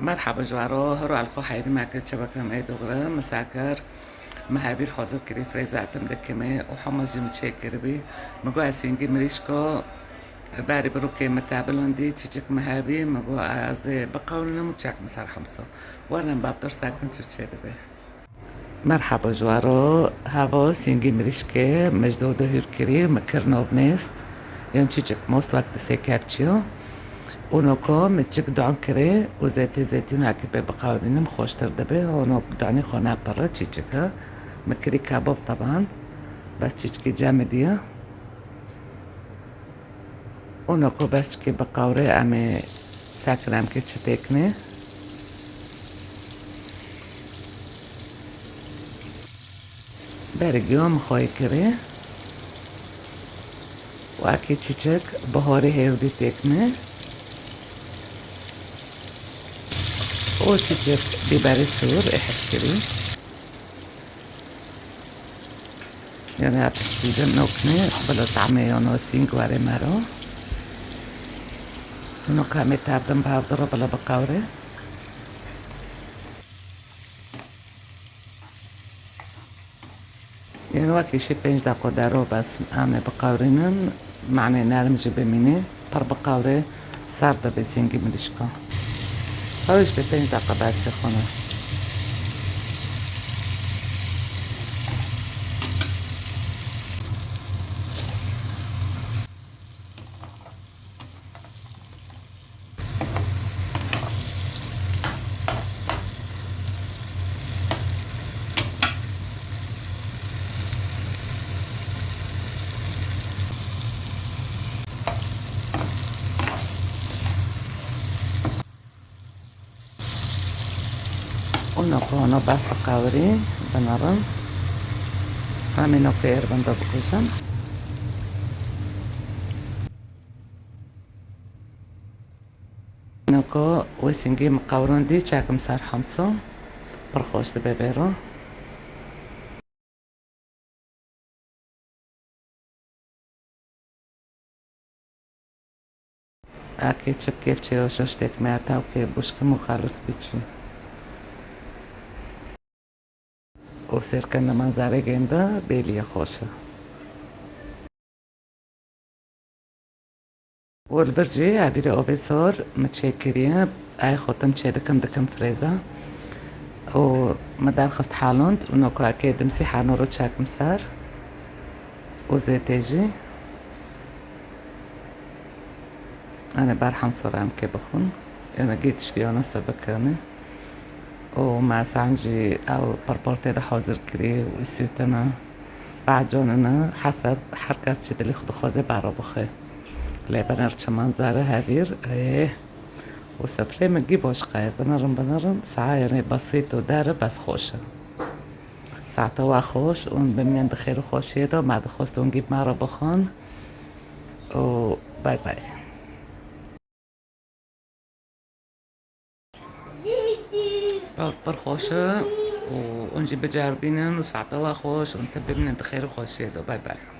مرحبا جوارو هرو على الخو حيري معك شبكة ماي دغرة مساكر مهابير حاضر كري فريزة عتم دكمة وحمص جي متشاكر بي مقو سينجي مريشكو باري بروكي متابلون دي تشيك مهابي مقو زي بقاولنا متشاك مسار حمصو وانا بابدر ساكن تشيك به مرحبا جوارو هاو سينجي مريشكي مجدودة هيركري مكرنوف نيست يوم تشيك موست وقت سيكابتشيو اونوکو متچک دان کره و زیت زیتون هاکی به بقاورینم خوشتر دبه اونو دانی خونه پره چیچکه مکری کباب طبعا بس چیچکی جامدیه اونوکو بس چکی بقاوره امی ساکنم که چتیکنه برگیوم خوی کره و اکی چیچک بهاری هیودی تکنه وتجيب بيبري سور احشكري يعني هتشتيد نوكني بلا طعمي ونو سينغواري مارو نوكا متابدن بهدرو بلا بقاوري يعني واكي شي 5 دقو دارو بس امي بقاورينن معني نارمجي بميني بر بقاوري سارده بسينجي مدشكا هاوش به 5 دقیقه بس خونه ونقونا بس قاوري بنرم همي نوكير بندو بكوشن نوكو ويسنجي مقاورون دي چاكم سار حمصو برخوش دي ببيرو اكي چب كيف چه وشوشتك مياتا وكي بوشكم وخالص بيتشي وسيركن منظره گنده بيلي خوشه والبرجي عبيري اوبيسور متشاكرين اي خوتم تشيدكم دكم فريزة ومدار خست حالوند ونوكو اكيد مسيحة نورو تشاك مسار وزيتيجي انا برحم صورام كي بخون انا جيت اشتيونا سبكاني ومع سانجي او بربورتي ده حاضر كري وسيوتنا بعد جوننا حسب حركات شد اللي خدو خوزي برا بخي لبنرش منظره هبير ايه وسفري مجي باش قاير بنرم ساعة يعني بسيط ودار بس خوشه ساعته خوش اون بمين دخير خوش يدو ما دخوست ونجيب مرة بخون و باي باي برخوشه ونجيب بجاربينن وساعته خوش وانت بمين دخير خوش يدو باي باي